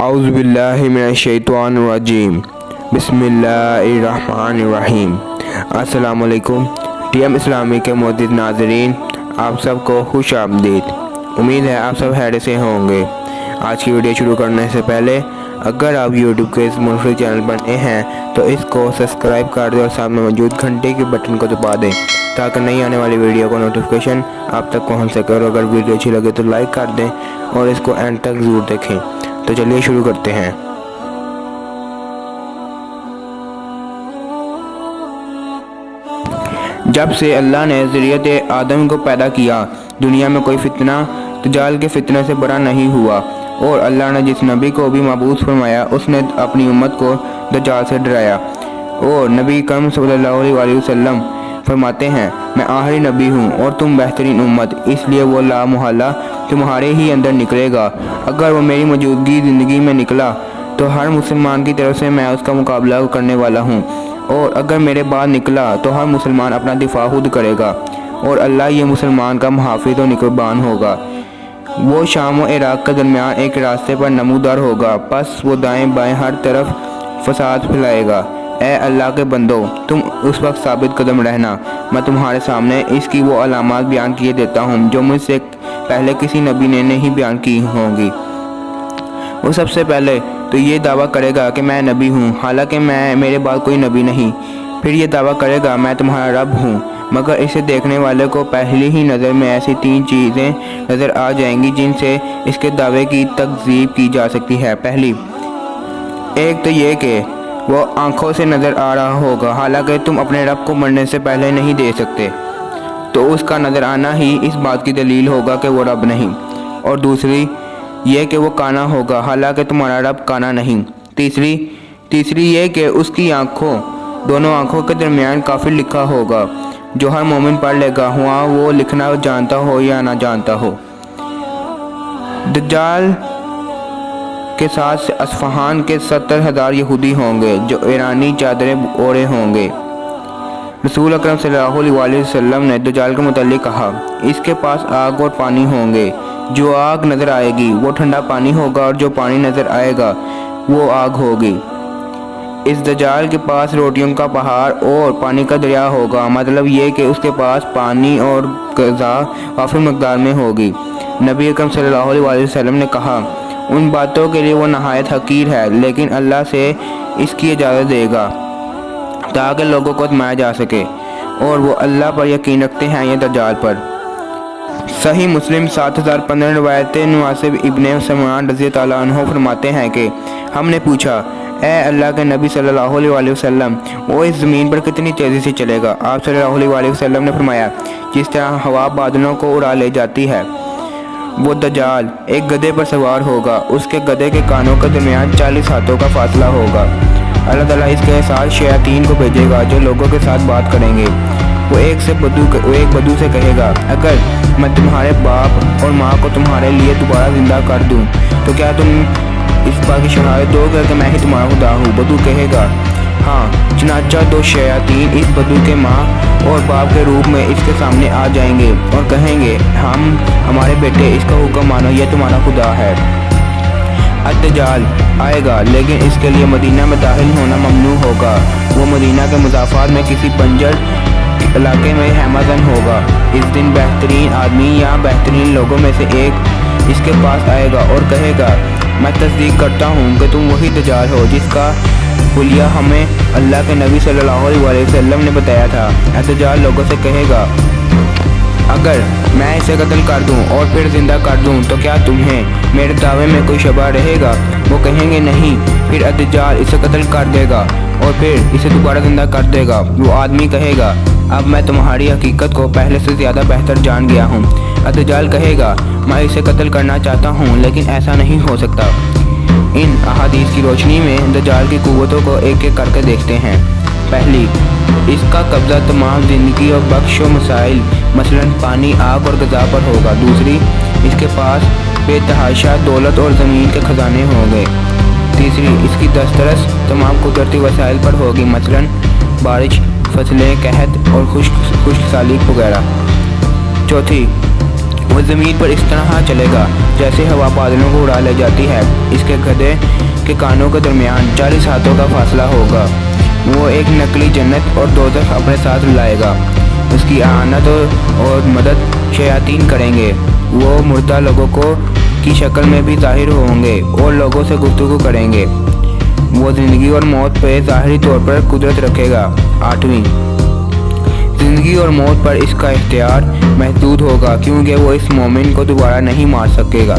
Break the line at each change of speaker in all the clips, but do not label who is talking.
اعوذ باللہ من الشیطان الرجیم بسم اللہ الرحمن الرحیم۔ السلام علیکم ٹی ایم اسلامی کے معزز ناظرین، آپ سب کو خوش آمدید۔ امید ہے آپ سب خیریت سے ہوں گے۔ آج کی ویڈیو شروع کرنے سے پہلے اگر آپ یوٹیوب کے اس منفرد چینل پر نئے ہیں تو اس کو سبسکرائب کر دیں اور سامنے موجود گھنٹی کے بٹن کو دبا دیں تاکہ نئی آنے والی ویڈیو کو نوٹیفیکیشن آپ تک پہنچ سکے، اور اگر ویڈیو اچھی لگے تو لائک کر دیں اور اس کو اینڈ تک ضرور دیکھیں۔ تو چلیے شروع کرتے ہیں۔ جب سے اللہ نے ذریت آدم کو پیدا کیا، دنیا میں کوئی فتنہ دجال کے فتنے سے بڑا نہیں ہوا، اور اللہ نے جس نبی کو بھی مبعوث فرمایا اس نے اپنی امت کو دجال سے ڈرایا۔ اور نبی کرم صلی اللہ علیہ وسلم فرماتے ہیں، میں آخری نبی ہوں اور تم بہترین امت، اس لیے وہ لا محالہ تمہارے ہی اندر نکلے گا۔ اگر وہ میری موجودگی زندگی میں نکلا تو ہر مسلمان کی طرف سے میں اس کا مقابلہ کرنے والا ہوں، اور اگر میرے بعد نکلا تو ہر مسلمان اپنا دفاع خود کرے گا، اور اللہ یہ مسلمان کا محافظ و نگہبان ہوگا۔ وہ شام و عراق کے درمیان ایک راستے پر نمودار ہوگا، پس وہ دائیں بائیں ہر طرف فساد پھیلائے گا۔ اے اللہ کے بندو، تم اس وقت ثابت قدم رہنا، میں تمہارے سامنے اس کی وہ علامات بیان کیے دیتا ہوں جو مجھ سے پہلے کسی نبی نے نہیں بیان کی ہوں گی۔ وہ سب سے پہلے تو یہ دعویٰ کرے گا کہ میں نبی ہوں، حالانکہ میرے بعد کوئی نبی نہیں۔ پھر یہ دعویٰ کرے گا میں تمہارا رب ہوں، مگر اسے دیکھنے والے کو پہلی ہی نظر میں ایسی 3 چیزیں نظر آ جائیں گی جن سے اس کے دعوے کی تکذیب کی جا سکتی ہے۔ پہلی، ایک تو یہ کہ وہ آنکھوں سے نظر آ رہا ہوگا، حالانکہ تم اپنے رب کو مرنے سے پہلے نہیں دیکھ سکتے، تو اس کا نظر آنا ہی اس بات کی دلیل ہوگا کہ وہ رب نہیں۔ اور دوسری یہ کہ وہ کانا ہوگا، حالانکہ تمہارا رب کانا نہیں۔ تیسری یہ کہ اس کی دونوں آنکھوں کے درمیان کافر لکھا ہوگا، جو ہر مومن پڑھ لے گا، ہوا وہ لکھنا جانتا ہو یا نہ جانتا ہو۔ دجال کے ساتھ اصفہان کے 70,000 یہودی ہوں گے جو ایرانی چادریں اوڑھے ہوں گے۔ رسول اکرم صلی اللہ علیہ وسلم نے دجال کے متعلق کہا، اس کے پاس آگ اور پانی ہوں گے، جو آگ نظر آئے گی وہ ٹھنڈا پانی ہوگا، اور جو پانی نظر آئے گا وہ آگ ہوگی۔ اس دجال کے پاس روٹیوں کا پہاڑ اور پانی کا دریا ہوگا، مطلب یہ کہ اس کے پاس پانی اور غذا وافر مقدار میں ہوگی۔ نبی اکرم صلی اللہ علیہ وسلم نے کہا، ان باتوں کے لیے وہ نہایت حقیر ہے، لیکن اللہ سے اس کی اجازت دے گا تاکہ لوگوں کو آزمایا جا سکے، اور وہ اللہ پر یقین رکھتے ہیں یا دجال پر۔ صحیح مسلم 7015 روایت نواس ابن سمعان رضی اللہ عنہ فرماتے ہیں کہ ہم نے پوچھا، اے اللہ کے نبی صلی اللہ علیہ وسلم، وہ اس زمین پر کتنی تیزی سے چلے گا؟ آپ صلی اللہ علیہ وسلم نے فرمایا، جس طرح ہوا بادلوں کو اڑا لے جاتی ہے۔ وہ دجال ایک گدھے پر سوار ہوگا، اس کے گدھے کے کانوں کے درمیان 40 ہاتھوں کا فاصلہ ہوگا۔ اللہ تعالیٰ اس کے ساتھ شیاطین کو بھیجے گا جو لوگوں کے ساتھ بات کریں گے۔ وہ ایک بدو سے کہے گا، اگر میں تمہارے باپ اور ماں کو تمہارے لیے دوبارہ زندہ کر دوں تو کیا تم اس بات کی شہادت دو گے کہ میں ہی تمہارا خدا ہوں؟ بدو کہے گا، ہاں۔ چنانچہ 2 شیاطین اس بدو کے ماں اور باپ کے روپ میں اس کے سامنے آ جائیں گے اور کہیں گے، ہمارے بیٹے، اس کا حکم مانو، یہ تمہارا خدا ہے۔ الدجال آئے گا، لیکن اس کے لیے مدینہ میں داخل ہونا ممنوع ہوگا۔ وہ مدینہ کے مضافات میں کسی بنجر علاقے میں خیمہ زن ہوگا۔ اس دن بہترین آدمی یا بہترین لوگوں میں سے ایک اس کے پاس آئے گا اور کہے گا، میں تصدیق کرتا ہوں کہ تم وہی دجال ہو جس کا حلیہ ہمیں اللہ کے نبی صلی اللہ علیہ وسلم نے بتایا تھا۔ دجال لوگوں سے کہے گا، اگر میں اسے قتل کر دوں اور پھر زندہ کر دوں تو کیا تمہیں میرے دعوے میں کوئی شبہ رہے گا؟ وہ کہیں گے نہیں۔ پھر الدجال اسے قتل کر دے گا اور پھر اسے دوبارہ زندہ کر دے گا۔ وہ آدمی کہے گا، اب میں تمہاری حقیقت کو پہلے سے زیادہ بہتر جان گیا ہوں۔ الدجال کہے گا، میں اسے قتل کرنا چاہتا ہوں لیکن ایسا نہیں ہو سکتا۔ ان احادیث کی روشنی میں دجال کی قوتوں کو ایک ایک کر کے دیکھتے ہیں۔ پہلی، اس کا قبضہ تمام زندگی اور بخش و مسائل مثلا پانی، آگ اور غذا پر ہوگا۔ دوسری، اس کے پاس بے تحاشا دولت اور زمین کے خزانے ہوں گے۔ تیسری، اس کی دسترس تمام قدرتی وسائل پر ہوگی، مثلا بارش، فصلیں، قحط اور خشک سالی وغیرہ۔ چوتھی، وہ زمین پر اس طرح چلے گا جیسے ہوا بادلوں کو اڑا لے جاتی ہے۔ اس کے گدھے کے کانوں کے درمیان 40 ہاتھوں کا فاصلہ ہوگا۔ وہ ایک نقلی جنت اور دوزخ اپنے ساتھ لائے گا۔ اس کی اعانت اور مدد شیاطین کریں گے۔ وہ مردہ لوگوں کی شکل میں بھی ظاہر ہوں گے اور لوگوں سے گفتگو کریں گے۔ وہ زندگی اور موت پہ ظاہری طور پر قدرت رکھے گا۔ 8ویں، زندگی اور موت پر اس کا اختیار محدود ہوگا کیونکہ وہ اس مومن کو دوبارہ نہیں مار سکے گا۔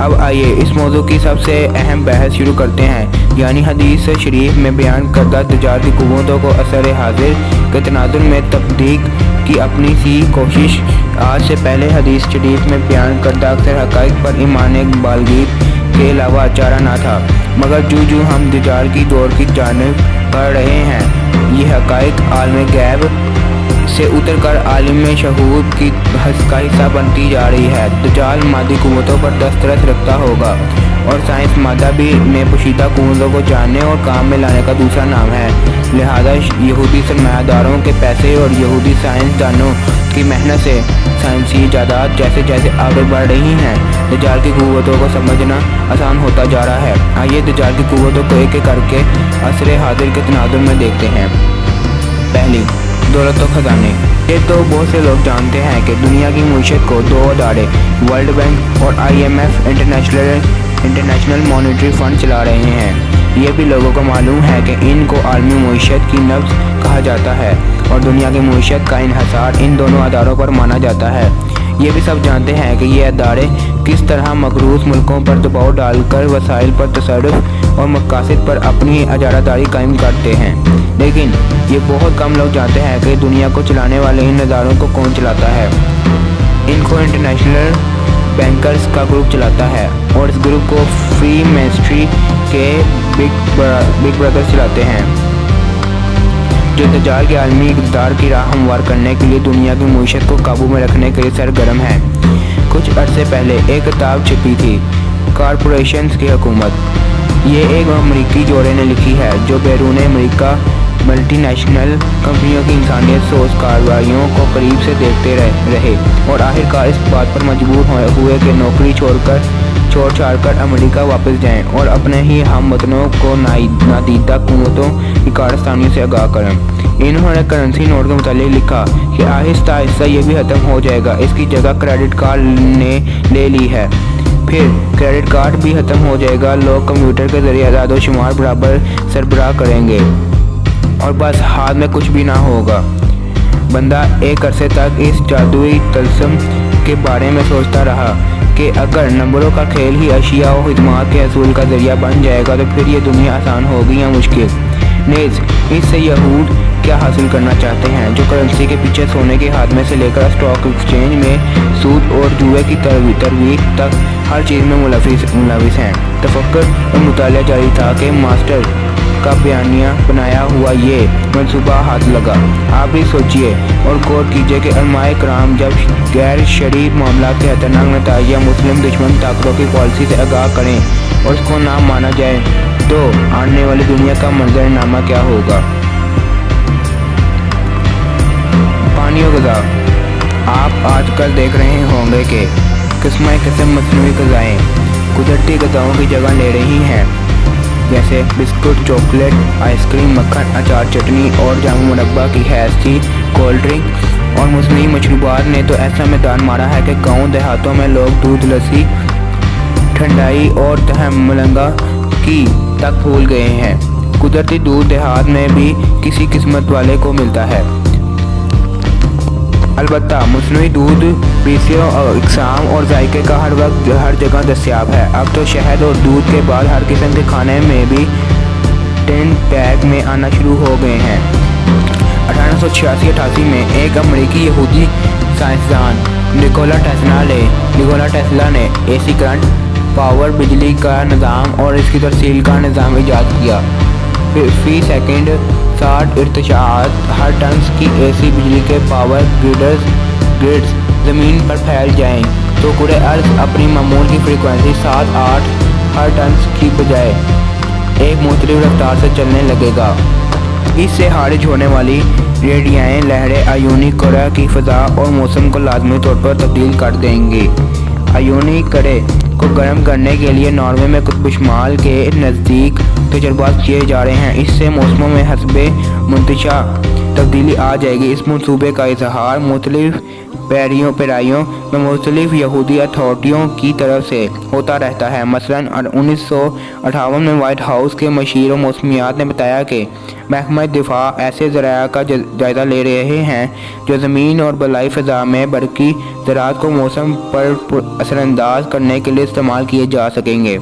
اب آئیے اس موضوع کی سب سے اہم بحث شروع کرتے ہیں، یعنی حدیث شریف میں بیان کردہ دجال کی قوتوں کو عصر حاضر کے تناظر میں تطبیق کی اپنی سی کوشش۔ آج سے پہلے حدیث شریف میں بیان کردہ اکثر حقائق پر ایمان بالغیب کے علاوہ چارہ نہ تھا، مگر جو ہم دجال کی دور کی جانب بڑھ رہے ہیں، یہ حقائق عالم غیب سے اتر کر عالم شہود کا حصہ بنتی جا رہی ہے۔ دجال مادی قوتوں پر دسترس رکھتا ہوگا اور سائنس مادہ بھی میں پوشیدہ قوتوں کو جاننے اور کام میں لانے کا دوسرا نام ہے۔ لہذا یہودی سرمایہ داروں کے پیسے اور یہودی سائنس دانوں کی محنت سے سائنسی ایجادات جیسے جیسے آگے بڑھ رہی ہیں، دجال کی قوتوں کو سمجھنا آسان ہوتا جا رہا ہے۔ آئیے دجال کی قوتوں کو ایک ایک کر کے عصر حاضر کے تناظر میں دیکھتے ہیں۔ پہلی، دولت و خزانے۔ یہ تو بہت سے لوگ جانتے ہیں کہ دنیا کی معیشت کو دو ادارے ورلڈ بینک اور IMF انٹرنیشنل مانیٹری فنڈ چلا رہے ہیں۔ یہ بھی لوگوں کو معلوم ہے کہ ان کو عالمی معیشت کی نبض کہا جاتا ہے اور دنیا کی معیشت کا انحصار ان دونوں اداروں پر مانا جاتا ہے۔ یہ بھی سب جانتے ہیں کہ یہ ادارے کس طرح مقروض ملکوں پر دباؤ ڈال کر وسائل پر تصرف اور مقاصد پر اپنی اجارہ داری قائم کرتے ہیں، لیکن یہ بہت کم لوگ جانتے ہیں کہ دنیا کو چلانے والے ان اداروں کو کون چلاتا ہے۔ ان کو انٹرنیشنل بینکرز کا گروپ چلاتا ہے اور اس گروپ کو فری میسنری کے بگ برادرز چلاتے ہیں، جو دجال کے عالمی اقتدار کی راہ ہموار کرنے کے لیے دنیا کی معیشت کو قابو میں رکھنے کے لیے سرگرم ہے۔ کچھ عرصے پہلے ایک کتاب چھپی تھی، کارپوریشنز کی حکومت۔ یہ ایک امریکی جوڑے نے لکھی ہے جو بیرون امریکہ ملٹی نیشنل کمپنیوں کی انسانیت سوز کارروائیوں کو قریب سے دیکھتے رہے اور آخرکار اس بات پر مجبور ہوئے کہ نوکری چھوڑ چھاڑ کر امریکہ واپس جائیں اور اپنے ہی ہم وطنوں کو نادیدہ قوتوں کی کارستانیوں سے آگاہ کریں۔ انہوں نے کرنسی نوٹ کے متعلق لکھا کہ آہستہ آہستہ یہ بھی ختم ہو جائے گا، اس کی جگہ کریڈٹ کارڈ نے لے لی ہے۔ پھر کریڈٹ کارڈ بھی ختم ہو جائے گا، لوگ کمپیوٹر کے ذریعے اعداد و شمار برابر سربراہ کریں گے اور بس ہاتھ میں کچھ بھی نہ ہوگا۔ بندہ ایک عرصے تک اس جادوئی طلسم کے بارے میں سوچتا رہا کہ اگر نمبروں کا کھیل ہی اشیاء و خدمات کے حصول کا ذریعہ بن جائے گا تو پھر یہ دنیا آسان ہوگی یا مشکل؟ نیز اس سے یہود کیا حاصل کرنا چاہتے ہیں جو کرنسی کے پیچھے سونے کے خاتمے سے لے کر اسٹاک ایکسچینج میں سود اور جوئے کی ترویج تک ہر چیز میں ملوث ہیں۔ تفکر اور مطالعہ جاری تھا کہ ماسٹر کا بیانیہ بنایا ہوا یہ منصوبہ ہاتھ لگا۔ آپ بھی سوچئے اور غور کیجئے کہ علماء کرام جب غیر شرعی معاملات کے خطرناک نتائج یا مسلم دشمن طاقتوں کی پالیسی سے آگاہ کریں اور اس کو نہ مانا جائے تو آنے والی دنیا کا منظر نامہ کیا ہوگا۔ پانی و غذا۔ آپ آج کل دیکھ رہے ہوں گے کہ قسم مصنوعی غذائیں قدرتی غذاؤں کی جگہ لے رہی ہیں، جیسے بسکٹ، چاکلیٹ، آئس کریم، مکھن، اچار، چٹنی اور جامو مربع کی حیثیت کولڈ ڈرنک اور مصنوعی مشروبات نے تو ایسا میدان مارا ہے کہ گاؤں دیہاتوں میں لوگ دودھ، لسی، ٹھنڈائی اور تہم ملنگا کی تک بھول گئے ہیں۔ قدرتی دودھ دیہات میں بھی کسی قسمت والے کو ملتا ہے۔ البتہ مصنوعی دودھ بیسیوں اقسام اور ذائقے کا ہر وقت ہر جگہ دستیاب ہے۔ اب تو شہد اور دودھ کے بعد ہر قسم کے کھانے میں بھی ٹین پیک میں آنا شروع ہو گئے ہیں۔ 1886-88 میں ایک امریکی یہودی سائنسدان نیکولا ٹیسلا نے AC کرنٹ، پاور، بجلی کا نظام اور اس کی ترسیل کا نظام ایجاد کیا۔ فی سیکنڈ 60 ارتشاعات ہر ٹنز کی AC بجلی کے پاور گریڈز زمین پر پھیل جائیں تو کرۂ ارض اپنی معمول کی فریکوینسی 7-8 ہر ٹنز کی بجائے ایک مختلف رفتار سے چلنے لگے گا۔ اس سے خارج ہونے والی ریڈیائی لہریں ایونی کرہ کی فضا اور موسم کو لازمی طور پر تبدیل کر دیں گی۔ ایونی کرہ کو گرم کرنے کے لیے ناروے میں قطب شمال کے نزدیک تجربات کیے جا رہے ہیں۔ اس سے موسموں میں حسب منتشا تبدیلی آ جائے گی۔ اس منصوبے کا اظہار مختلف پیرائیوں میں مختلف یہودی اتھارٹیوں کی طرف سے ہوتا رہتا ہے۔ مثلاً 1958 میں وائٹ ہاؤس کے مشیر موسمیات نے بتایا کہ محکمہ دفاع ایسے ذرائع کا جائزہ لے رہے ہیں جو زمین اور بالائی فضا میں برقی ذرات کو موسم پر اثر انداز کرنے کے لیے استعمال کیے جا سکیں گے۔